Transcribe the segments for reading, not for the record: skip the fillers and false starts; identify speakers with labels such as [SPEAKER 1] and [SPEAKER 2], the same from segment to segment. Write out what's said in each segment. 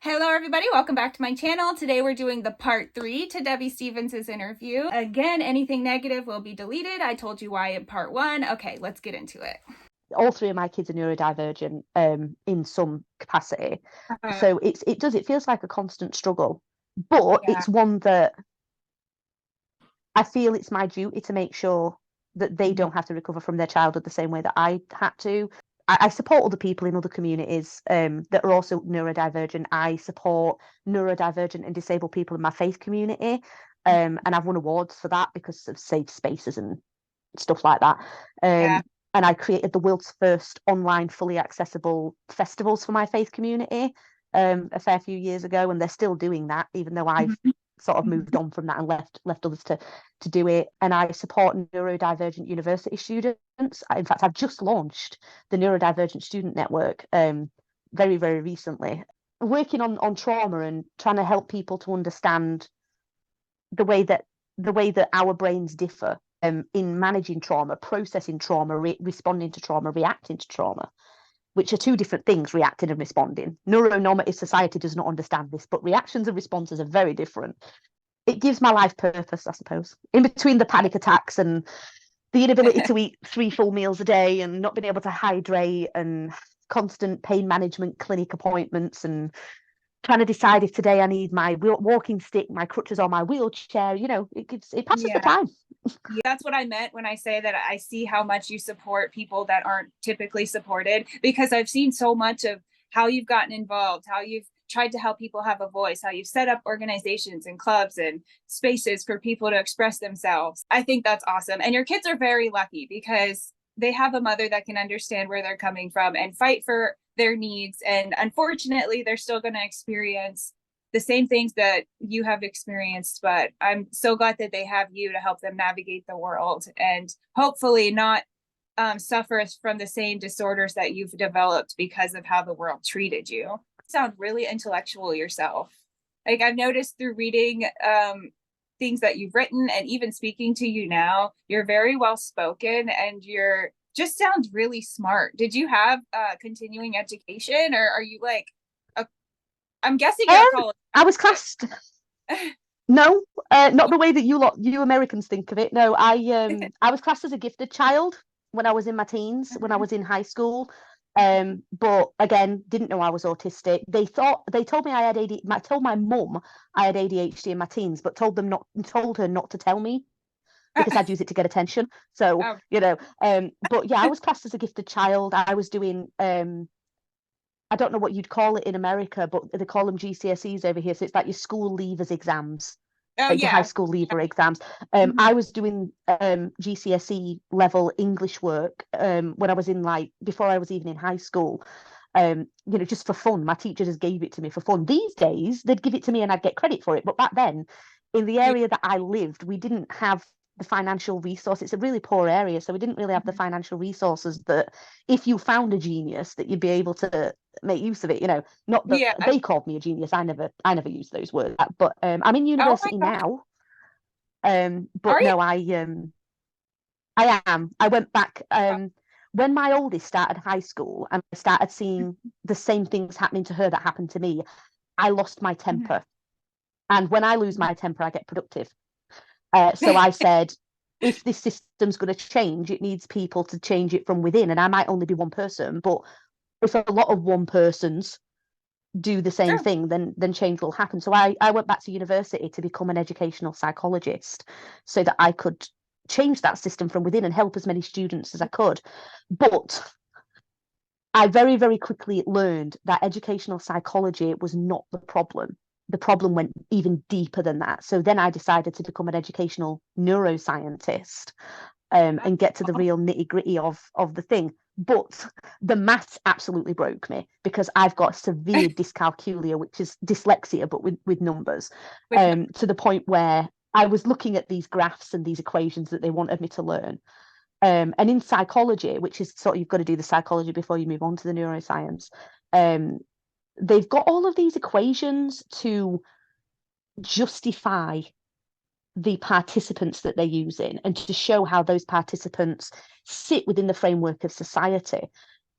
[SPEAKER 1] Hello, everybody. Welcome back to my channel. Today we're doing the part 3 to Debi Stevens' interview. Again, anything negative will be deleted. I told you why in part 1. Okay, let's get into it.
[SPEAKER 2] All three of my kids are neurodivergent in some capacity.
[SPEAKER 1] Uh,
[SPEAKER 2] So it feels like a constant struggle. But
[SPEAKER 1] yeah,
[SPEAKER 2] it's one that I feel it's my duty to make sure that they
[SPEAKER 1] mhm,
[SPEAKER 2] don't have to recover from their childhood the same way that I had to. I support other people in other communities that are also neurodivergent. I support neurodivergent and disabled people in my faith community. And I've won awards for that because of safe spaces and stuff like that.
[SPEAKER 1] yeah,
[SPEAKER 2] And I created the world's first online fully accessible festivals for my faith community a fair few years ago, and they're still doing that, even though I've
[SPEAKER 1] mhm,
[SPEAKER 2] sort of
[SPEAKER 1] mhm.
[SPEAKER 2] moved on from that and left others to do it. And I support neurodivergent university students. In fact, I've just launched the Neurodivergent Student Network very, very recently, working on trauma and trying to help people to understand the way that our brains differ in managing trauma, processing trauma, responding to trauma, reacting to trauma, which are two different things, reacting and responding. Neuronormative society does not understand this, but reactions and responses are very different. It gives my life purpose, I suppose. In between the panic attacks and the inability to eat 3 full meals a day and not being able to hydrate and constant pain management clinic appointments and trying to decide if today I need my walking stick, my crutches, or my wheelchair. It passes the
[SPEAKER 1] Yeah,
[SPEAKER 2] time.
[SPEAKER 1] yeah, that's what I meant when I say that I see how much you support people that aren't typically supported, because I've seen so much of how you've gotten involved, how you've tried to help people have a voice, how you've set up organizations and clubs and spaces for people to express themselves. I think that's awesome. And your kids are very lucky because they have a mother that can understand where they're coming from and fight for their needs. And unfortunately, they're still going to experience the same things that you have experienced, but I'm so glad that they have you to help them navigate the world and hopefully not suffer from the same disorders that you've developed because of how the world treated you. You sound really intellectual yourself. Like I've noticed through reading things that you've written and even speaking to you now, you're very well spoken and you're just sounds really smart. Did you have continuing education, or are you like a, I'm guessing you're a
[SPEAKER 2] Um,
[SPEAKER 1] college
[SPEAKER 2] I was classed. No, not the way that you Americans think of it. No, I was classed as a gifted child when I was in my teens, when I was in high school. But again, didn't know I was autistic. They told me I had ADHD. Told my mum I had ADHD in my teens, but told her not to tell me because I'd use it to get attention. So,
[SPEAKER 1] Oh,
[SPEAKER 2] but yeah, I was classed as a gifted child. I was doing I don't know what you'd call it in America, but they call them GCSEs over here. So it's like your school leavers exams,
[SPEAKER 1] oh
[SPEAKER 2] your high
[SPEAKER 1] yeah.
[SPEAKER 2] school leaver exams.
[SPEAKER 1] Mhm.
[SPEAKER 2] I was doing GCSE level English work when I was in like before I was even in high school. Just for fun. My teacher just gave it to me for fun. These days, they'd give it to me and I'd get credit for it. But back then, in the
[SPEAKER 1] Yeah.
[SPEAKER 2] area that I lived, we didn't have the financial resource. It's a really poor area, so we didn't really have the
[SPEAKER 1] Mhm.
[SPEAKER 2] financial resources that if you found a genius that you'd be able to make use of it. Not that
[SPEAKER 1] Yeah.
[SPEAKER 2] they called me a genius. I never used those words. But I'm in
[SPEAKER 1] Oh my
[SPEAKER 2] university
[SPEAKER 1] gosh.
[SPEAKER 2] now.
[SPEAKER 1] Are
[SPEAKER 2] But
[SPEAKER 1] you?
[SPEAKER 2] no, I am. I went back when my oldest started high school and I started seeing the same things happening to her that happened to me. I lost my
[SPEAKER 1] Mhm.
[SPEAKER 2] temper, and when I lose my temper, I get productive. So I said, if this system's going to change, it needs people to change it from within. And I might only be one person, but if a lot of one persons do the same
[SPEAKER 1] True.
[SPEAKER 2] thing, then change will happen. So I went back to university to become an educational psychologist so that I could change that system from within and help as many students as I could. But I very, very quickly learned that educational psychology was not the problem. The problem went even deeper than that. So then I decided to become an educational neuroscientist and get to the real nitty gritty of the thing. But the maths absolutely broke me because I've got severe dyscalculia, which is dyslexia, but with numbers,
[SPEAKER 1] With no,
[SPEAKER 2] to the point where I was looking at these graphs and these equations that they wanted me to learn. And in psychology, which is sort of you've got to do the psychology before you move on to the neuroscience, um, they've got all of these equations to justify the participants that they're using and to show how those participants sit within the framework of society.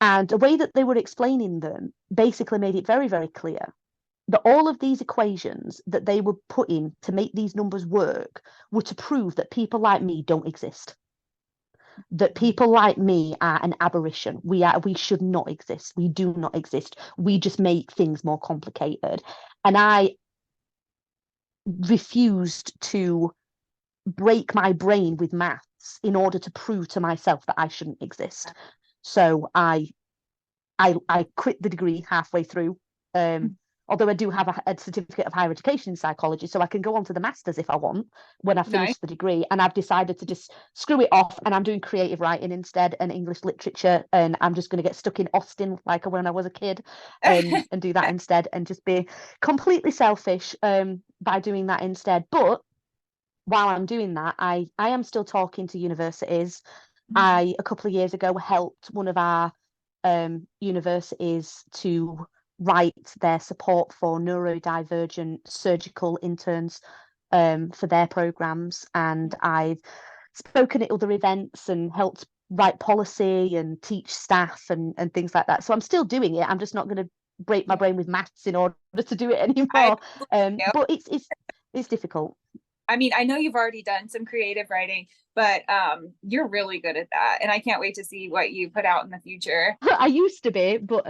[SPEAKER 2] And the way that they were explaining them basically made it very, very clear that all of these equations that they were putting to make these numbers work were to prove that people like me don't exist. That people like me are an aberration. We should not exist. We do not exist. We just make things more complicated. And I refused to break my brain with maths in order to prove to myself that I shouldn't exist. So I quit the degree halfway through. Although I do have a certificate of higher education in psychology, so I can go on to the masters if I want when I finish the degree. And I've decided to just screw it off, and I'm doing creative writing instead and English literature, and I'm just going to get stuck in Austen like when I was a kid, and do that instead, and just be completely selfish by doing that instead. But while I'm doing that, I am still talking to universities. I, a couple of years ago, helped one of our universities to write their support for neurodivergent surgical interns for their programs, and I've spoken at other events and helped write policy and teach staff and things like that. So I'm still doing it. I'm just not going to break my brain with maths in order to do it anymore. But it's difficult.
[SPEAKER 1] I mean, I know you've already done some creative writing, but you're really good at that, and I can't wait to see what you put out in the future.
[SPEAKER 2] I used to be, but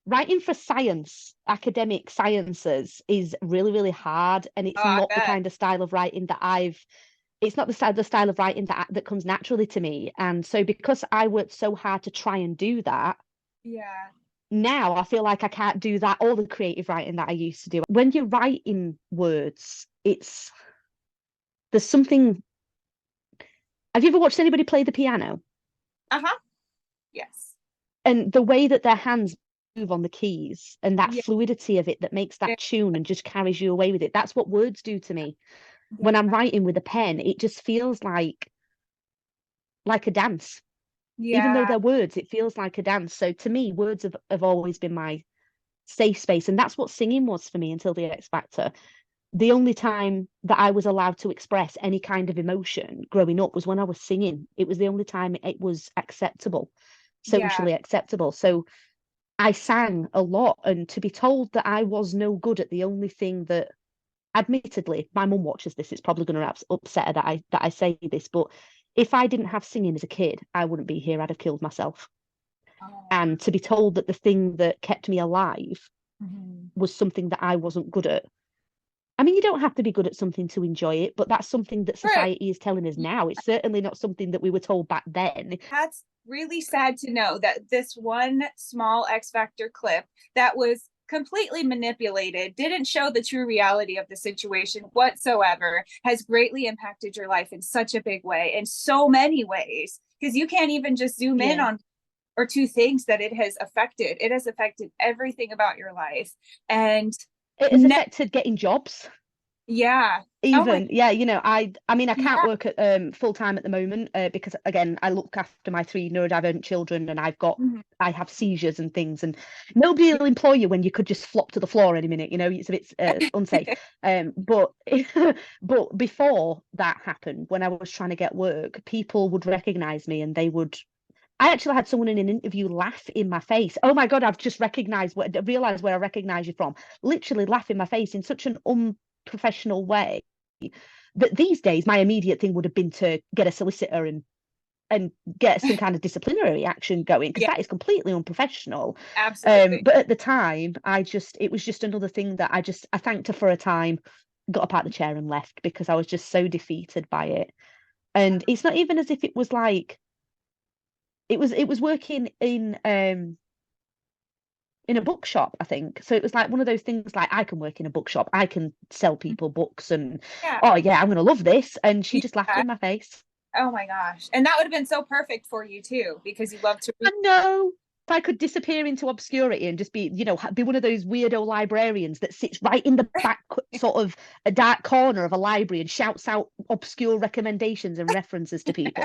[SPEAKER 2] writing for science, academic sciences, is really, really hard, and it's not the kind of style of writing that it's not the style of writing that comes naturally to me. And so because I worked so hard to try and do that, now I feel like I can't do that, all the creative writing that I used to do. When you're writing words, there's something. Have you ever watched anybody play the piano?
[SPEAKER 1] Yes.
[SPEAKER 2] And the way that their hands move on the keys and that fluidity of it that makes that tune and just carries you away with it. That's what words do to me. When I'm writing with a pen, it just feels like a dance. Even though they're words, it feels like a dance. So to me, words have always been my safe space. And that's what singing was for me until the Xfactor. The only time that I was allowed to express any kind of emotion growing up was when I was singing. It was the only time it was acceptable, socially acceptable. So I sang a lot, and to be told that I was no good at the only thing that, admittedly, my mum watches this, it's probably going to upset her that I say this, but if I didn't have singing as a kid, I wouldn't be here. I'd have killed myself. And to be told that the thing that kept me alive was something that I wasn't good at. I mean, you don't have to be good at something to enjoy it, but that's something that society is telling us now. It's certainly not something that we were told back then.
[SPEAKER 1] That's really sad to know that this one small Xfactor clip that was completely manipulated, didn't show the true reality of the situation whatsoever, has greatly impacted your life in such a big way, in so many ways, because you can't even just zoom in on or two things that it has affected. It has affected everything about your life. And
[SPEAKER 2] it has affected getting jobs.
[SPEAKER 1] Even
[SPEAKER 2] you know, I mean, I can't work at full time at the moment because, again, I look after my 3 neurodivergent children, and I have seizures and things, and nobody will employ you when you could just flop to the floor any minute, you know. It's a bit unsafe. But but before that happened, when I was trying to get work, people would recognize me, and I actually had someone in an interview laugh in my face. Oh my God, I've just realized where I recognize you from. Literally laugh in my face in such an unprofessional way that these days my immediate thing would have been to get a solicitor and get some kind of disciplinary action going, because that is completely unprofessional.
[SPEAKER 1] Absolutely.
[SPEAKER 2] But at the time, it was just another thing that I thanked her for a time, got up out the chair and left, because I was just so defeated by it. And it's not even as if it was like, it was working in a bookshop, I think. So it was like one of those things, like, I can work in a bookshop, I can sell people books, and oh yeah, I'm gonna love this. And she just laughed in my face.
[SPEAKER 1] Oh my gosh. And that would have been so perfect for you too, because you love to read.
[SPEAKER 2] I know. If I could disappear into obscurity and just be one of those weirdo librarians that sits right in the back sort of a dark corner of a library and shouts out obscure recommendations and references to people.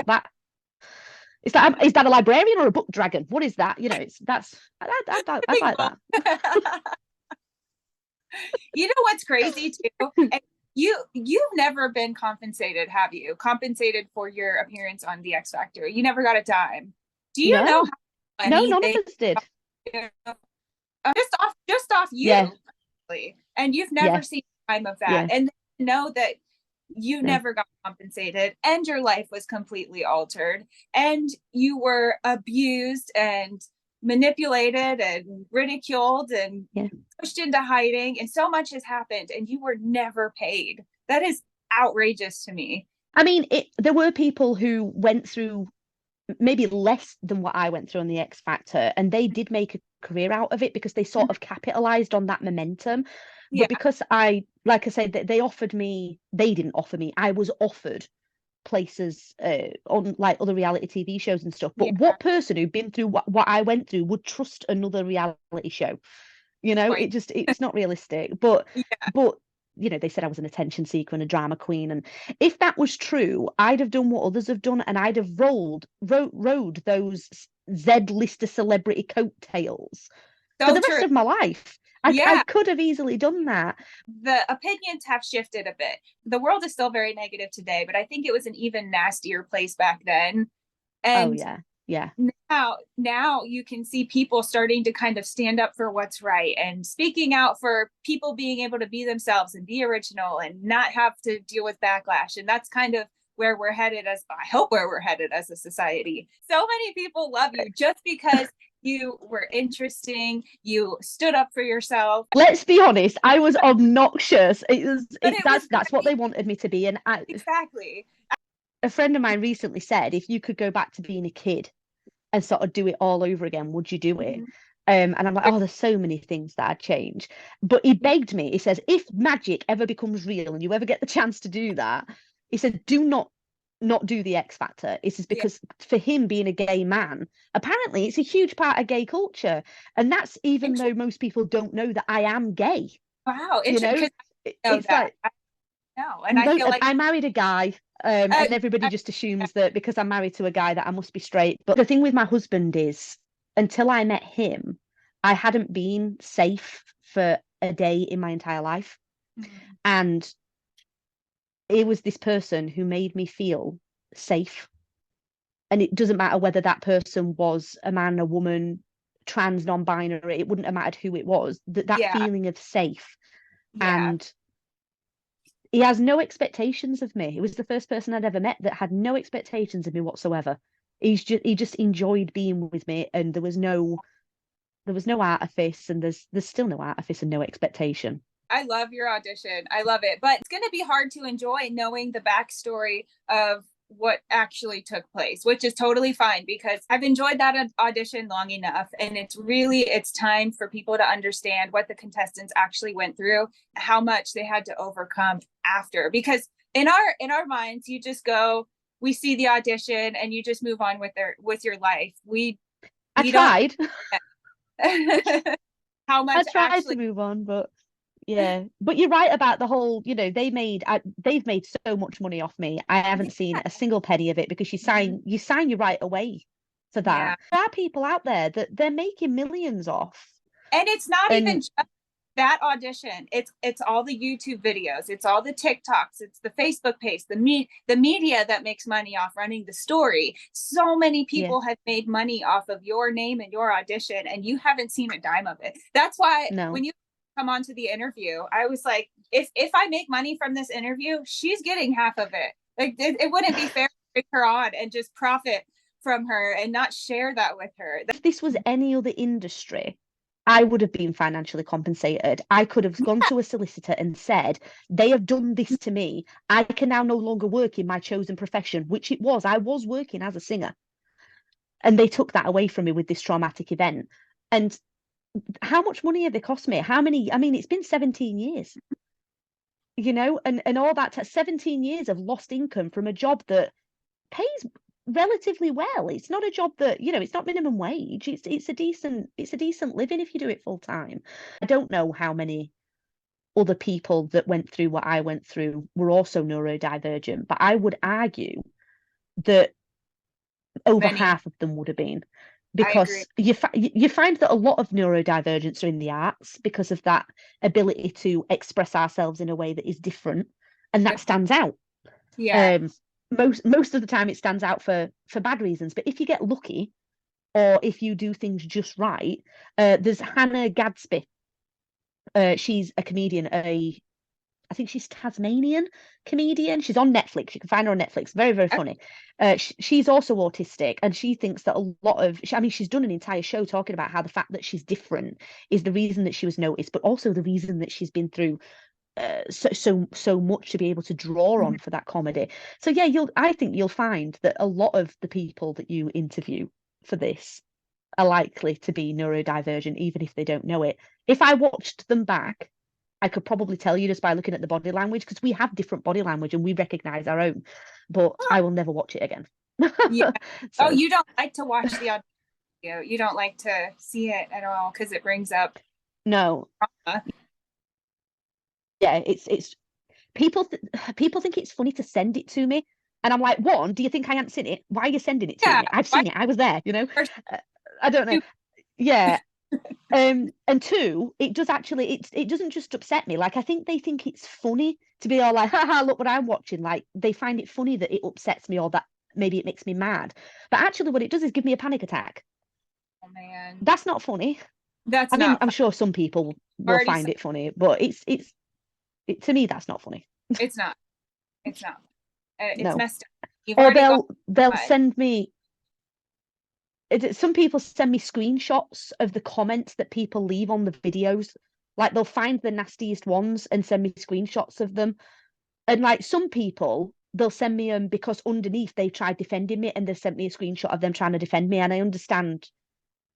[SPEAKER 2] Is that a librarian or a book dragon? What is that? You know, I like that.
[SPEAKER 1] You know what's crazy too? You've never been compensated, have you? Compensated for your appearance on the Xfactor. You never got a dime. Do you know how
[SPEAKER 2] No, none of us did.
[SPEAKER 1] just off
[SPEAKER 2] Yeah,
[SPEAKER 1] you, and you've never
[SPEAKER 2] yeah,
[SPEAKER 1] seen the time of that,
[SPEAKER 2] yeah,
[SPEAKER 1] and know that you
[SPEAKER 2] no,
[SPEAKER 1] never got compensated, and your life was completely altered, and you were abused and manipulated and ridiculed and
[SPEAKER 2] yeah.
[SPEAKER 1] pushed into hiding, and so much has happened, and you were never paid. That is outrageous to me.
[SPEAKER 2] I mean, there were people who went through maybe less than what I went through on the X Factor, and they did make a career out of it because they sort of capitalized on that momentum.
[SPEAKER 1] Yeah.
[SPEAKER 2] But because like I said, they offered me, they didn't offer me, I was offered places on like other reality TV shows and stuff. But
[SPEAKER 1] Yeah.
[SPEAKER 2] what person who'd been through what I went through would trust another reality show?
[SPEAKER 1] Point.
[SPEAKER 2] It's not realistic. But
[SPEAKER 1] Yeah.
[SPEAKER 2] but they said I was an attention seeker and a drama queen, and if that was true, I'd have done what others have done, and I'd have rode those Z-lister celebrity coattails for
[SPEAKER 1] So
[SPEAKER 2] the
[SPEAKER 1] true.
[SPEAKER 2] rest of my life. I
[SPEAKER 1] Yeah.
[SPEAKER 2] could have easily done that.
[SPEAKER 1] The opinions have shifted a bit. The world is still very negative today, but I think it was an even nastier place back then.
[SPEAKER 2] Oh
[SPEAKER 1] And
[SPEAKER 2] yeah, yeah,
[SPEAKER 1] now you can see people starting to kind of stand up for what's right and speaking out for people being able to be themselves and be original and not have to deal with backlash. And that's kind of where we're headed, as I hope where we're headed as a society. So many people love you just because you were interesting, you stood up for yourself.
[SPEAKER 2] let's be honest, I was obnoxious.
[SPEAKER 1] But it was
[SPEAKER 2] That's what
[SPEAKER 1] great.
[SPEAKER 2] they wanted me to be. And
[SPEAKER 1] Exactly.
[SPEAKER 2] a friend of mine recently said, if you could go back to being a kid and sort of do it all over again, would you do it?
[SPEAKER 1] Mm-hmm.
[SPEAKER 2] And I'm like, oh, there's so many things that I'd change. But he begged me, he says, if magic ever becomes real and you ever get the chance to do that, he said, do not do the X Factor. He says,
[SPEAKER 1] Yeah.
[SPEAKER 2] because for him being a gay man, apparently it's a huge part of gay culture. And that's even though most people don't know that I am gay.
[SPEAKER 1] Wow.
[SPEAKER 2] You know,
[SPEAKER 1] Because I know
[SPEAKER 2] it's
[SPEAKER 1] that.
[SPEAKER 2] like,
[SPEAKER 1] I know. And I
[SPEAKER 2] no,
[SPEAKER 1] feel like,
[SPEAKER 2] I married a guy,
[SPEAKER 1] uh,
[SPEAKER 2] and everybody just assumes that because I'm married to a guy that I must be straight. But the thing with my husband is, until I met him, I hadn't been safe for a day in my entire life.
[SPEAKER 1] mm,
[SPEAKER 2] And it was this person who made me feel safe. And it doesn't matter whether that person was a man, a woman, trans, non-binary, it wouldn't have mattered who it was, that
[SPEAKER 1] yeah,
[SPEAKER 2] feeling of safe.
[SPEAKER 1] yeah.
[SPEAKER 2] And he has no expectations of me. He was the first person I'd ever met that had no expectations of me whatsoever. He just enjoyed being with me, and there was no artifice, and there's still no artifice and no expectation.
[SPEAKER 1] I love your audition. I love it. But it's going to be hard to enjoy knowing the backstory of what actually took place, which is totally fine because I've enjoyed that audition long enough. And it's time for people to understand what the contestants actually went through, how much they had to overcome after. Because in our minds, you just go, we see the audition and you just move on with your life.
[SPEAKER 2] I
[SPEAKER 1] We don't
[SPEAKER 2] tried.
[SPEAKER 1] how
[SPEAKER 2] I
[SPEAKER 1] much
[SPEAKER 2] tried to
[SPEAKER 1] actually.
[SPEAKER 2] move on, but yeah. But you're right about the whole, they've made so much money off me. I haven't seen a single penny of it because you sign your right away for
[SPEAKER 1] Yeah.
[SPEAKER 2] that. There are people out there that they're making millions off.
[SPEAKER 1] And it's not even
[SPEAKER 2] And
[SPEAKER 1] just that audition. It's all the YouTube videos, it's all the TikToks, it's the Facebook page, the media that makes money off running the story. So many
[SPEAKER 2] yeah,
[SPEAKER 1] people have made money off of your name and your audition, and you haven't seen a dime of it. That's why
[SPEAKER 2] no.
[SPEAKER 1] when you come onto the interview, I was like, if I make money from this interview, she's getting half of it. Like it wouldn't be fair to bring her on and just profit from her and not share that with her.
[SPEAKER 2] If this was any other industry, I would have been financially compensated. I could have gone to a solicitor and said, they have done this to me. I can now no longer work in my chosen profession, which it was. I was working as a singer. And they took that away from me with this traumatic event. And how much money have they cost me? How many? I mean, it's been 17 years, and all that 17 years of lost income from a job that pays relatively well. It's not a job that, it's not minimum wage. It's a decent living if you do it full time. I don't know how many other people that went through what I went through were also neurodivergent, but I would argue that over
[SPEAKER 1] Many,
[SPEAKER 2] half of them would have been,
[SPEAKER 1] I agree.
[SPEAKER 2] because you find that a lot of neurodivergents are in the arts because of that ability to express ourselves in a way that is different, and that stands out.
[SPEAKER 1] Yeah.
[SPEAKER 2] Um, most of the time it stands out for bad reasons, but if you get lucky, or if you do things just right. There's Hannah Gadsby. She's a comedian, I think she's Tasmanian comedian. She's on Netflix. You can find her on Netflix. Very, very funny. She's also autistic, and she thinks that a lot of, I mean, she's done an entire show talking about how the fact that she's different is the reason that she was noticed, but also the reason that she's been through so much to be able to draw on for that comedy. So yeah, I think you'll find that a lot of the people that you interview for this are likely to be neurodivergent, even if they don't know it. If I watched them back, I could probably tell you just by looking at the body language, because we have different body language and we recognize our own, but I will never watch it again.
[SPEAKER 1] Yeah.
[SPEAKER 2] So,
[SPEAKER 1] Oh, you don't like to watch the audio. You don't like to see it at all because it brings up
[SPEAKER 2] no.
[SPEAKER 1] trauma.
[SPEAKER 2] Yeah, it's people think it's funny to send it to me. And I'm like, one, do you think I haven't seen it? Why are you sending it to me? I've seen it. I was there, I don't know. Yeah. And two, it does actually, it doesn't just upset me. Like, I think they think it's funny to be all like, haha, look what I'm watching. Like, they find it funny that it upsets me or that maybe it makes me mad. But actually what it does is give me a panic attack.
[SPEAKER 1] Oh man,
[SPEAKER 2] That's not funny.
[SPEAKER 1] that's
[SPEAKER 2] I mean,
[SPEAKER 1] not
[SPEAKER 2] I'm
[SPEAKER 1] fun.
[SPEAKER 2] sure some people will
[SPEAKER 1] Already,
[SPEAKER 2] find it funny, but to me, that's not funny.
[SPEAKER 1] it's not. It's not. It's
[SPEAKER 2] No.
[SPEAKER 1] messed up. You've
[SPEAKER 2] Or
[SPEAKER 1] already gone.
[SPEAKER 2] they'll send me, some people send me screenshots of the comments that people leave on the videos. Like, they'll find the nastiest ones and send me screenshots of them. And like, some people, they'll send me them because underneath they tried defending me and they've sent me a screenshot of them trying to defend me. And I understand.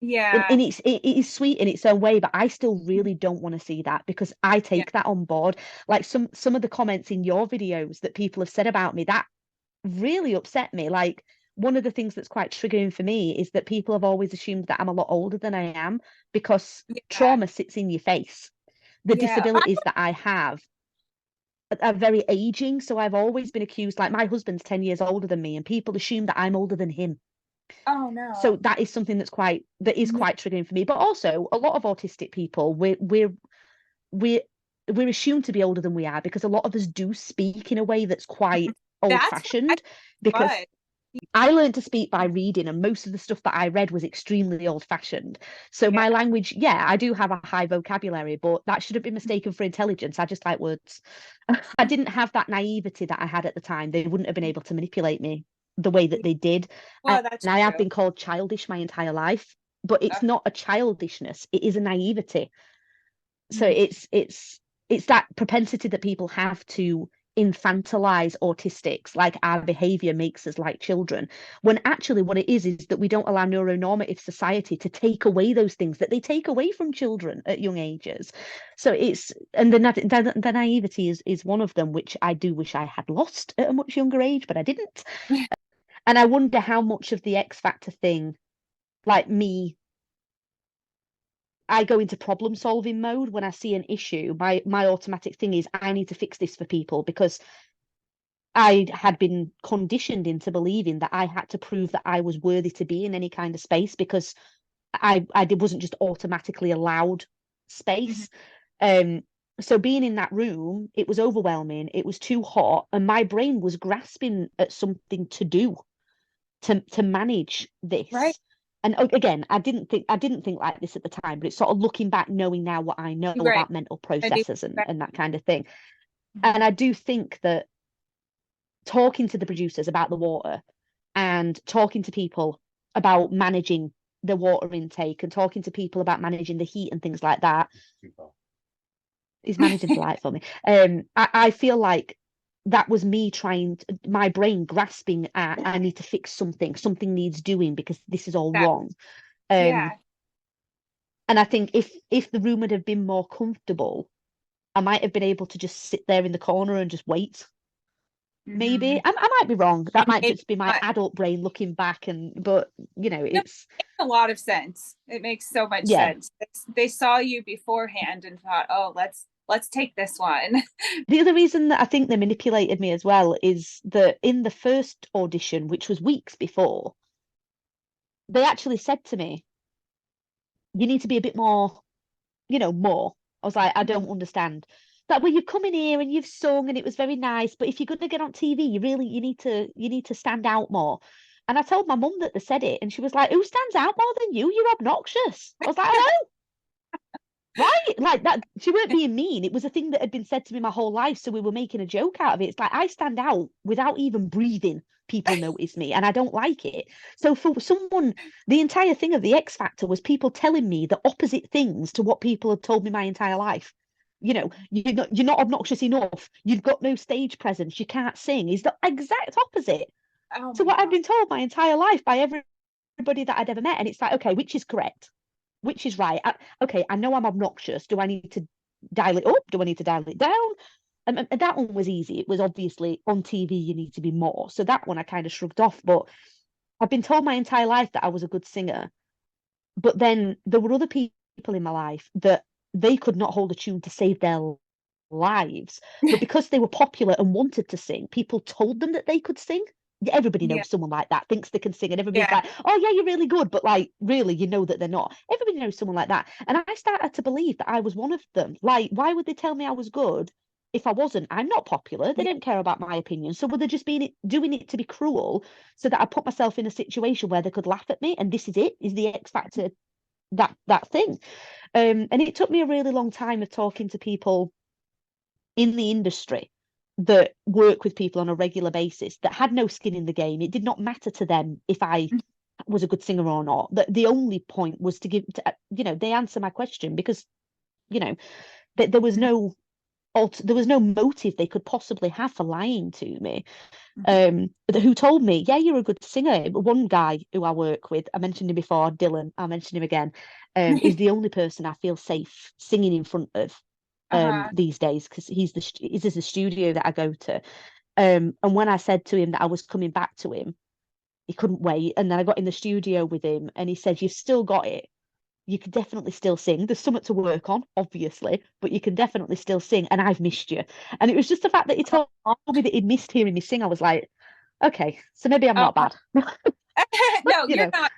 [SPEAKER 1] Yeah.
[SPEAKER 2] And it is sweet in its own way, but I still really don't want to see that, because I
[SPEAKER 1] Yeah.
[SPEAKER 2] take that on board. Like, some of the comments in your videos that people have said about me, that really upset me. Like, one of the things that's quite triggering for me is that people have always assumed that I'm a lot older than I am, because
[SPEAKER 1] Yeah.
[SPEAKER 2] trauma sits in your face. The
[SPEAKER 1] Yeah.
[SPEAKER 2] disabilities that I have are very aging. So I've always been accused, like, my husband's 10 years older than me, and people assume that I'm older than him.
[SPEAKER 1] Oh
[SPEAKER 2] So
[SPEAKER 1] no.
[SPEAKER 2] that is something that is quite triggering for me. But also, a lot of autistic people, we're assumed to be older than we are, because a lot of us do speak in a way that's quite old
[SPEAKER 1] That's what
[SPEAKER 2] fashioned, because
[SPEAKER 1] I was.
[SPEAKER 2] I learned to speak by reading, and most of the stuff that I read was extremely old fashioned. So
[SPEAKER 1] Yeah.
[SPEAKER 2] my language, yeah, I do have a high vocabulary, but that shouldn't be mistaken for intelligence. I just like words. I didn't have that naivety that I had at the time. They wouldn't have been able to manipulate me the way that they did.
[SPEAKER 1] Well,
[SPEAKER 2] And
[SPEAKER 1] that's
[SPEAKER 2] I have
[SPEAKER 1] true.
[SPEAKER 2] been called childish my entire life, but it's
[SPEAKER 1] Uh,
[SPEAKER 2] not a childishness, it is a naivety. So
[SPEAKER 1] mhm.
[SPEAKER 2] it's that propensity that people have to infantilize autistics, like our behavior makes us like children, when actually what it is that we don't allow neuronormative society to take away those things that they take away from children at young ages. So and the naivety is one of them, which I do wish I had lost at a much younger age, but I didn't. And I wonder how much of the X Factor thing, like me, I go into problem solving mode when I see an issue. My automatic thing is, I need to fix this for people, because I had been conditioned into believing that I had to prove that I was worthy to be in any kind of space, because wasn't just automatically allowed
[SPEAKER 1] Mhm.
[SPEAKER 2] space. So being in that room, it was overwhelming. It was too hot, and my brain was grasping at something to do to manage
[SPEAKER 1] Right.
[SPEAKER 2] this. And again, I didn't think like this at the time, but it's sort of looking back, knowing now what I know
[SPEAKER 1] Right.
[SPEAKER 2] about mental
[SPEAKER 1] I do.
[SPEAKER 2] processes and that kind of thing. And
[SPEAKER 1] Mhm.
[SPEAKER 2] I do think that talking to the producers about the water, and talking to people about managing the water intake, and talking to people about managing the heat and things like that, is managing the light for me. I feel like that was me my brain grasping at, I need to fix something needs doing, because this is all
[SPEAKER 1] That.
[SPEAKER 2] wrong. Um,
[SPEAKER 1] Yeah.
[SPEAKER 2] and I think if the room had been more comfortable, I might have been able to just sit there in the corner and just wait. Maybe
[SPEAKER 1] Hmm.
[SPEAKER 2] I might be wrong. That
[SPEAKER 1] And
[SPEAKER 2] might
[SPEAKER 1] maybe
[SPEAKER 2] just be my
[SPEAKER 1] not.
[SPEAKER 2] adult brain looking back, but
[SPEAKER 1] No, it
[SPEAKER 2] it's
[SPEAKER 1] makes a lot of sense. It makes so much
[SPEAKER 2] yeah.
[SPEAKER 1] sense. They saw you beforehand and thought, "Oh, let's take this one."
[SPEAKER 2] The other reason that I think they manipulated me as well is that in the first audition, which was weeks before, they actually said to me, "You need to be a bit more, more." I was like, I don't understand. That, well, you've come in here and you've sung and it was very nice, but if you're going to get on TV, you need to stand out more. And I told my mum that they said it, and she was like, "Who stands out more than you? You're obnoxious." I was like, "I know, right?" Like that. She weren't being mean. It was a thing that had been said to me my whole life, so we were making a joke out of it. It's like I stand out without even breathing. People notice me, and I don't like it. So for someone, the entire thing of the X Factor was people telling me the opposite things to what people had told me my entire life. You know, you're not obnoxious enough. You've got no stage presence. You can't sing. Is the exact opposite
[SPEAKER 1] Oh
[SPEAKER 2] to
[SPEAKER 1] my
[SPEAKER 2] what I've
[SPEAKER 1] God.
[SPEAKER 2] been told my entire life by everybody that I'd ever met. And it's like, okay, which is correct? Which is right? Okay, I know I'm obnoxious. Do I need to dial it up? Do I need to dial it down? And that one was easy. It was obviously on TV, you need to be more. So that one I kind of shrugged off. But I've been told my entire life that I was a good singer. But then there were other people in my life that they could not hold a tune to save their lives. But because they were popular and wanted to sing, people told them that they could sing. Everybody
[SPEAKER 1] Yeah.
[SPEAKER 2] knows someone like that, thinks they can sing, and everybody's
[SPEAKER 1] Yeah.
[SPEAKER 2] like, "Oh yeah, you're really good," but like, really, you know that they're not. Everybody knows someone like that, and I started to believe that I was one of them. Like, why would they tell me I was good if I wasn't? I'm not popular. They
[SPEAKER 1] Yeah.
[SPEAKER 2] didn't care about my opinion, so were they just doing it to be cruel, so that I put myself in a situation where they could laugh at me? And this is the X Factor, that thing. And it took me a really long time of talking to people in the industry that work with people on a regular basis that had no skin in the game. It did not matter to them if I was a good singer or not. The only point was to they answer my question because, you know, there was no there was no motive they could possibly have for lying to me. Who told me, yeah, you're a good singer. One guy who I work with, I mentioned him before, Dylan, I'll mention him again, is the only person I feel safe singing in front of
[SPEAKER 1] Uh-huh.
[SPEAKER 2] these days because he's the studio that I go to. And when I said to him that I was coming back to him, he couldn't wait. And then I got in the studio with him and he said, "You've still got it. You can definitely still sing. There's something to work on, obviously, but you can definitely still sing. And I've missed you." And it was just the fact that he told me that he'd missed hearing me sing. I was like, okay, so maybe I'm not
[SPEAKER 1] Oh.
[SPEAKER 2] bad.
[SPEAKER 1] No,
[SPEAKER 2] you
[SPEAKER 1] you're
[SPEAKER 2] know,
[SPEAKER 1] not.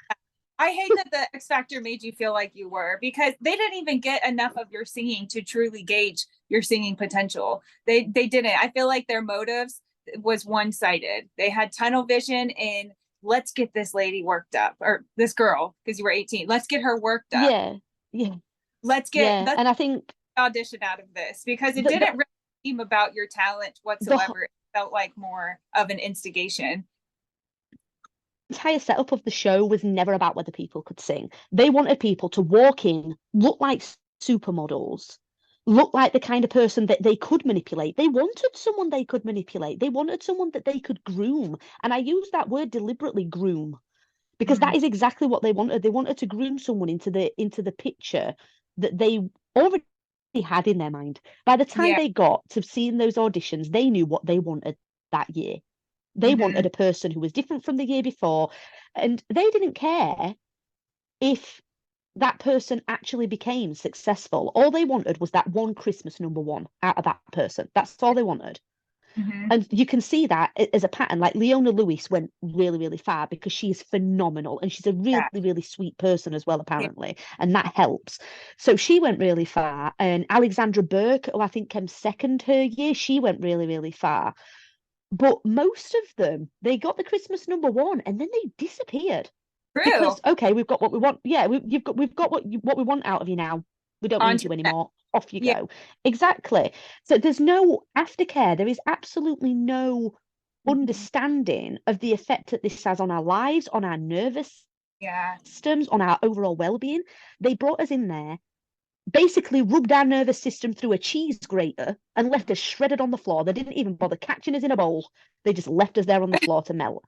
[SPEAKER 1] I hate that the X Factor made you feel like you were because they didn't even get enough of your singing to truly gauge your singing potential. They didn't. I feel like their motives was one-sided. They had tunnel vision in let's get this lady worked up or this girl because you were 18. Let's get her worked up.
[SPEAKER 2] yeah, yeah,
[SPEAKER 1] Let's
[SPEAKER 2] and I think
[SPEAKER 1] audition out of this because it
[SPEAKER 2] the the,
[SPEAKER 1] didn't really seem about your talent
[SPEAKER 2] the
[SPEAKER 1] whatsoever. It felt like more of an instigation.
[SPEAKER 2] entire setup of the show was never about whether people could sing. They wanted people to walk in, look like supermodels, look like the kind of person that they could manipulate. They wanted someone they could manipulate. They wanted someone that they could groom. And I use that word deliberately, groom, because
[SPEAKER 1] Mm.
[SPEAKER 2] that is exactly what they wanted. They wanted to groom someone into the picture that they already had in their mind. By the time
[SPEAKER 1] Yeah.
[SPEAKER 2] they got to seeing those auditions, they knew what they wanted that year. They
[SPEAKER 1] Mm-hmm.
[SPEAKER 2] wanted a person who was different from the year before, and they didn't care if that person actually became successful. All they wanted was that one Christmas number one out of that person. That's all they wanted.
[SPEAKER 1] Mm-hmm.
[SPEAKER 2] And you can see that as a pattern. Like Leona Lewis went really, really far because she is phenomenal and she's a really,
[SPEAKER 1] Yeah.
[SPEAKER 2] really sweet person as well,
[SPEAKER 1] Yeah.
[SPEAKER 2] apparently. And that helps. So she went really far. And Alexandra Burke, who I think came second her year, she went really, really far. But most of them, they got the Christmas number one and then they disappeared
[SPEAKER 1] True.
[SPEAKER 2] because okay, we've got what we want. Yeah, we've got what we want out of you now. We don't
[SPEAKER 1] On
[SPEAKER 2] need
[SPEAKER 1] to
[SPEAKER 2] you
[SPEAKER 1] the next.
[SPEAKER 2] anymore. Off you
[SPEAKER 1] Yeah.
[SPEAKER 2] go. Exactly. So there's no aftercare. There is absolutely no
[SPEAKER 1] Mm-hmm.
[SPEAKER 2] understanding of the effect that this has on our lives, on our nervous
[SPEAKER 1] Yeah.
[SPEAKER 2] systems, on our overall well-being. They brought us in there, basically rubbed our nervous system through a cheese grater and left us shredded on the floor. They didn't even bother catching us in a bowl. They just left us there on the floor to melt.